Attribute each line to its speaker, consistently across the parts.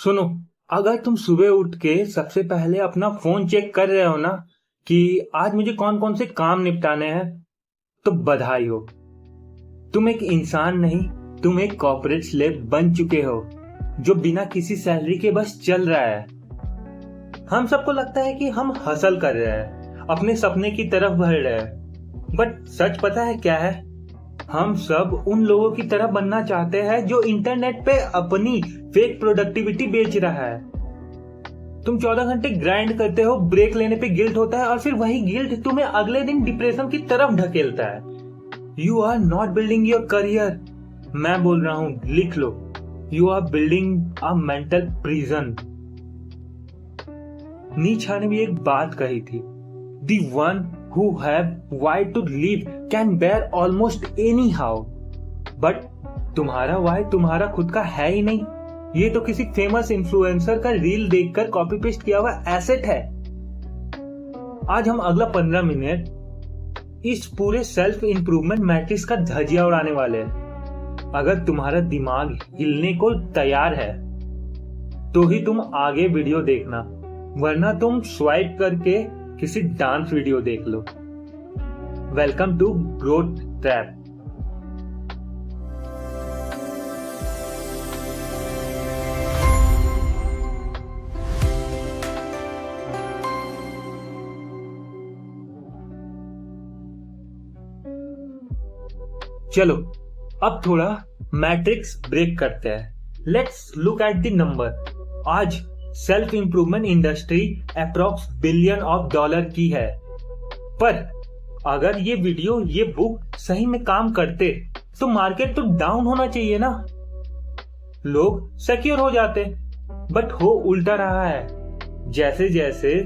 Speaker 1: सुनो, अगर तुम सुबह उठ के सबसे पहले अपना फोन चेक कर रहे हो ना कि आज मुझे कौन कौन से काम निपटाने हैं, तो बधाई हो। तुम एक इंसान नहीं, तुम एक कॉर्पोरेट स्लेव बन चुके हो जो बिना किसी सैलरी के बस चल रहा है। हम सबको लगता है कि हम हसल कर रहे हैं, अपने सपने की तरफ बढ़ रहे हैं, बट सच पता है क्या है? हम सब उन लोगों की तरह बनना चाहते हैं जो इंटरनेट पे अपनी फेक प्रोडक्टिविटी बेच रहा है। तुम 14 घंटे ग्राइंड करते हो, ब्रेक लेने पे गिल्ट होता है और फिर वही गिल्ट तुम्हें अगले दिन डिप्रेशन की तरफ ढकेलता है। You are not building your career. मैं बोल रहा हूं, लिख लो, you are building a mental prison. नीचे ने भी एक बात कही थी, the one who have why to live can bear almost anyhow, but तुम्हारा why तुम्हारा खुद का है ही नहीं। ये तो किसी फेमस इन्फ्लुएंसर का रील देखकर कॉपी पेस्ट किया हुआ एसेट है। आज हम अगला 15 मिनट इस पूरे सेल्फ इंप्रूवमेंट मैट्रिक्स का धजिया उड़ाने वाले हैं। अगर तुम्हारा दिमाग हिलने को तैयार है तो ही तुम आगे वीडियो देखना, वरना तुम स्वाइप करके किसी डांस वीडियो देख लो। Welcome to growth trap. चलो अब थोड़ा मैट्रिक्स ब्रेक करते हैं। Let's look at the number. आज self improvement industry approx billion of dollar की है, पर अगर ये वीडियो, ये बुक सही में काम करते तो मार्केट तो डाउन होना चाहिए ना, लोग सिक्योर हो जाते, बट हो उल्टा रहा है। जैसे जैसे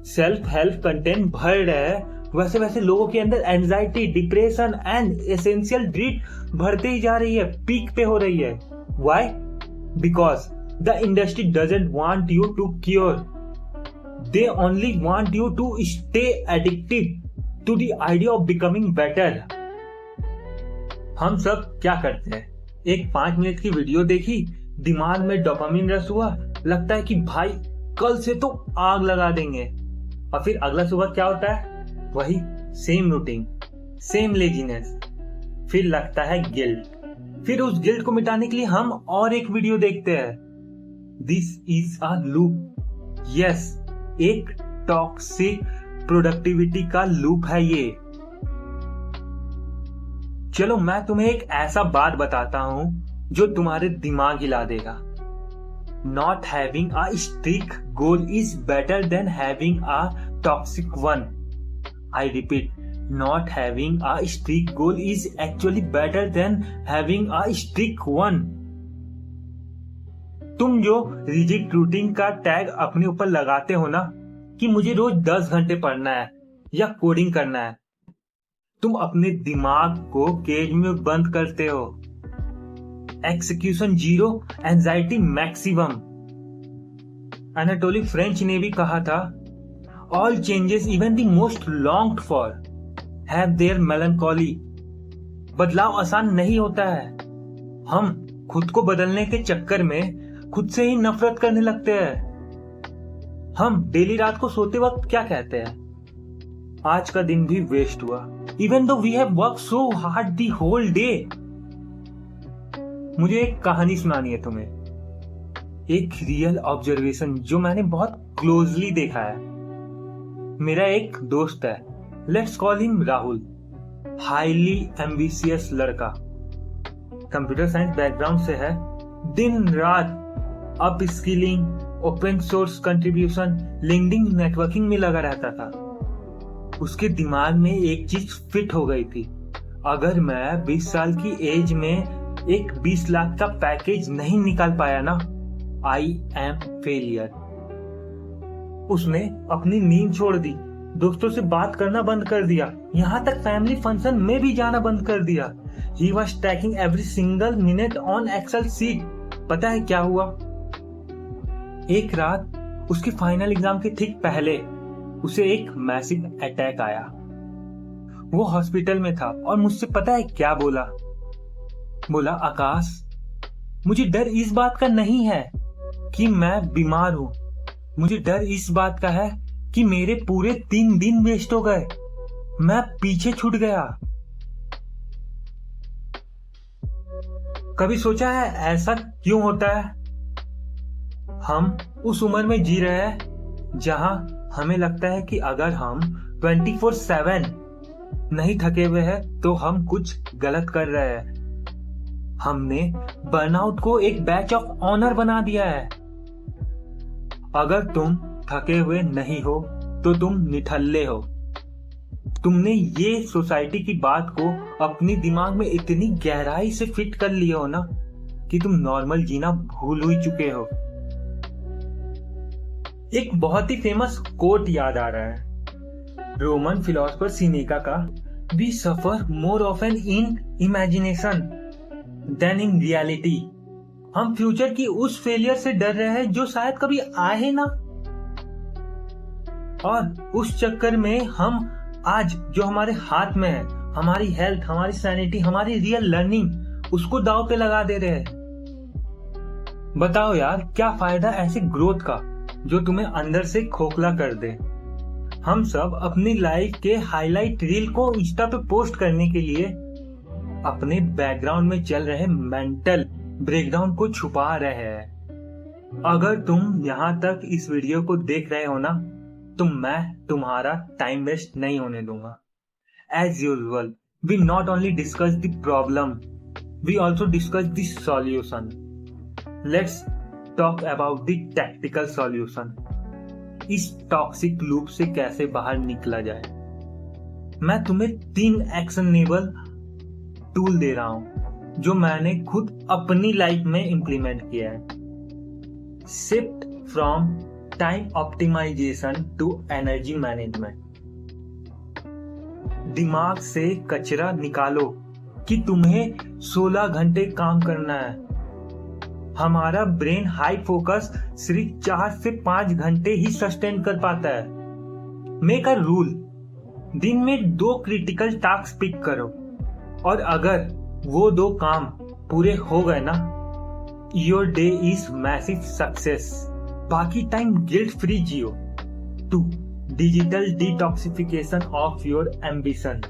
Speaker 1: सेल्फ हेल्प कंटेंट बढ़ रहा है, वैसे वैसे लोगों के अंदर एंजाइटी, डिप्रेशन एंड एसेंशियल ड्रीड बढ़ते ही जा रही है, पीक पे हो रही है। Why? Because the industry doesn't want you to cure, they only want you to stay addicted to the idea of becoming better। हम सब क्या करते हैं, एक 5 मिनट की वीडियो देखी, दिमाग में डोपामिन रश हुआ, लगता है कि भाई कल से तो आग लगा देंगे, और फिर अगला सुबह क्या होता है, वही सेम रूटीन, सेम लेजीनेस, फिर लगता है गिल्ट, फिर उस गिल्ट को मिटाने के लिए हम और एक वीडियो देखते हैं। This is a loop. Yes, एक टॉक्सिक प्रोडक्टिविटी का लूप है ये। चलो मैं तुम्हें एक ऐसा बात बताता हूं जो तुम्हारे दिमाग हिला देगा। Not having a strict goal is better than having a toxic one. I repeat, not having a strict goal is actually better than having a strict one. तुम जो रिजिड रूटीन का टैग अपने ऊपर लगाते हो ना कि मुझे रोज 10 घंटे पढ़ना है या कोडिंग करना है, तुम अपने दिमाग को केज में बंद करते हो। Execution zero, anxiety maximum. Anatole French ने भी कहा था, all changes even the most longed for have their melancholy. बदलाव आसान नहीं होता है। हम खुद को बदलने के चक्कर में खुद से ही नफरत करने लगते हैं। हम डेली रात को सोते वक्त क्या कहते हैं, आज का दिन भी वेस्ट हुआ, even though we have work so hard the whole day. मुझे एक कहानी सुनानी है तुम्हें, एक रियल ऑब्जर्वेशन जो मैंने बहुत क्लोजली देखा है। मेरा एक दोस्त है, let's call him Rahul, highly ambitious लड़का, कंप्यूटर साइंस बैकग्राउंड से है, दिन रात up skilling, open source contribution, LinkedIn networking में लगा रहता था। उसके दिमाग में एक चीज फिट हो गई थी, अगर मैं 20 साल की एज में एक 20 लाख का पैकेज नहीं निकाल पाया ना, आई एम फेलियर। उसने अपनी नींद छोड़ दी, दोस्तों से बात करना बंद कर दिया, यहाँ तक फैमिली फंक्शन में भी जाना बंद कर दिया। He was tracking every single minute on Excel sheet. पता है क्या हुआ? एक रात उसके फाइनल एग्जाम के ठीक पहले उसे एक मैसिव अटैक आया। वो हॉस्पिटल में था और मुझसे पता है क्या बोला, आकाश मुझे डर इस बात का नहीं है कि मैं बीमार हूं। मुझे डर इस बात का है कि मेरे पूरे 3 दिन वेस्ट हो गए, मैं पीछे छूट गया। कभी सोचा है ऐसा क्यों होता है? हम उस उम्र में जी रहे हैं जहां हमें लगता है कि अगर हम 24/7 नहीं थके हुए हैं तो हम कुछ गलत कर रहे हैं। हमने बर्नआउट को एक बैच ऑफ ऑनर बना दिया है। अगर तुम थके हुए नहीं हो तो तुम निठल्ले हो। तुमने ये सोसाइटी की बात को अपने दिमाग में इतनी गहराई से फिट कर लिया हो ना कि तुम नॉर्मल जीना भूल ही चुके हो। एक बहुत ही फेमस कोट याद आ रहा है, रोमन फिलोसोफर सिनेका का, we suffer more often in imagination than in reality. हम फ्यूचर की उस फेलियर से डर रहे हैं जो शायद कभी आए ना, और उस चक्कर में हम आज जो हमारे हाथ में है, हमारी हेल्थ, हमारी सैनिटी, हमारी रियल लर्निंग, उसको दांव पे लगा दे रहे हैं। बताओ यार, क्या फायदा ऐसे ग्रोथ का जो तुम्हें अंदर से खोखला कर दे। हम सब अपनी लाइफ के हाईलाइट रील को इंस्टा पे पोस्ट करने के लिए अपने बैकग्राउंड में चल रहे मेंटल ब्रेकडाउन को छुपा रहे हैं। अगर तुम यहाँ तक इस वीडियो को देख रहे हो ना, तो मैं तुम्हारा टाइम वेस्ट नहीं होने दूंगा। As usual, we not only discuss the problem, we also discuss the solution. Let's talk about the tactical solution. इस टॉक्सिक लूप से कैसे बाहर निकला जाए। मैं तुम्हें 3 एक्शनेबल टूल दे रहा हूं जो मैंने खुद अपनी लाइफ में इंप्लीमेंट किया है। Shift from time optimisation to energy management. दिमाग से कचरा निकालो कि तुम्हें 16 घंटे काम करना है। हमारा ब्रेन हाई फोकस सिर्फ 4 से 5 घंटे ही सस्टेन कर पाता है। मेक अ रूल, दिन में 2 क्रिटिकल टास्क पिक करो, और अगर वो 2 काम पूरे हो गए ना, your day is massive success. बाकी टाइम गिल्ट फ्री जियो। 2. Digital detoxification of your ambition.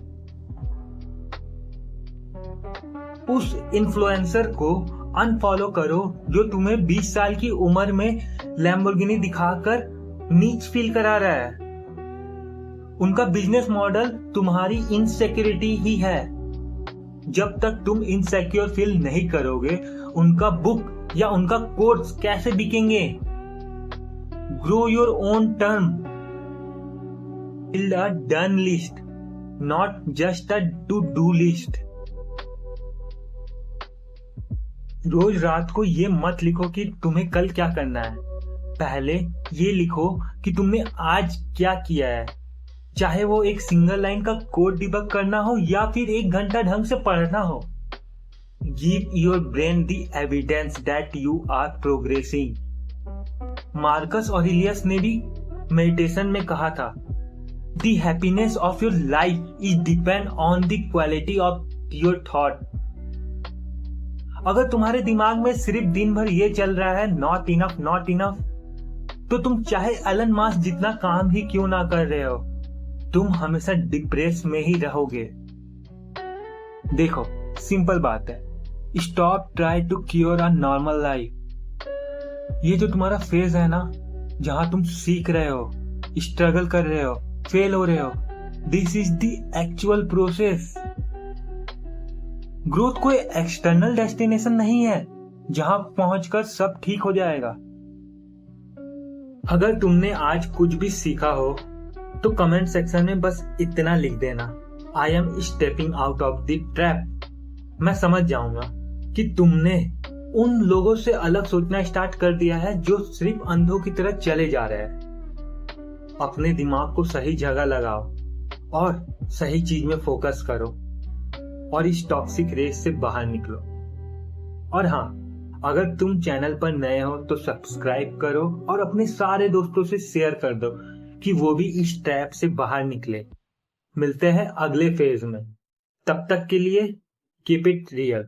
Speaker 1: उस इन्फ्लुएंसर को अनफॉलो करो जो तुम्हें 20 साल की उम्र में लैम्बोर्गिनी दिखाकर नीच फील करा रहा है। उनका बिजनेस मॉडल तुम्हारी इनसिक्योरिटी ही है। जब तक तुम इनसिक्योर फील नहीं करोगे, उनका बुक या उनका कोर्स कैसे बिकेंगे? Grow your own term. Build a done list, not just a to-do list. रोज रात को ये मत लिखो कि तुम्हें कल क्या करना है। पहले ये लिखो कि तुमने आज क्या किया है, चाहे वो एक सिंगल लाइन का कोड डिबग करना हो या फिर 1 घंटा ढंग से पढ़ना हो। Give your brain the evidence that you are progressing. Marcus Aurelius ने भी मेडिटेशन में कहा था, The happiness of your life is depend on the quality of your thought. अगर तुम्हारे दिमाग में सिर्फ दिन भर ये चल रहा है, नॉट इनफ नॉट इनफ, तो तुम चाहे एलन मास्क जितना काम ही क्यों ना कर रहे हो, तुम हमेशा डिप्रेस में ही रहोगे। देखो, सिंपल बात है, stop try to cure a normal life. ये जो तुम्हारा फेज है ना, जहां तुम सीख रहे हो, स्ट्रगल कर रहे हो, फेल हो रहे हो, this is the actual process. Growth कोई एक्सटर्नल डेस्टिनेशन नहीं है जहां पहुंचकर सब ठीक हो जाएगा। अगर तुमने आज कुछ भी सीखा हो तो कमेंट सेक्शन में बस इतना लिख देना, I am stepping out of the trap. मैं समझ जाऊंगा कि तुमने उन लोगों से अलग सोचना स्टार्ट कर दिया है जो सिर्फ अंधों की तरह चले जा रहे हैं। अपने दिमाग को सही जगह लगाओ और सही चीज में फोकस करो और इस टॉक्सिक रेस से बाहर निकलो। और हाँ, अगर तुम चैनल पर नए हो तो सब्सक्राइब करो और अपने सारे दोस्तों से शेयर कर दो कि वो भी इस ट्रैप से बाहर निकले। मिलते हैं अगले फेज में, तब तक के लिए कीप इट रियल।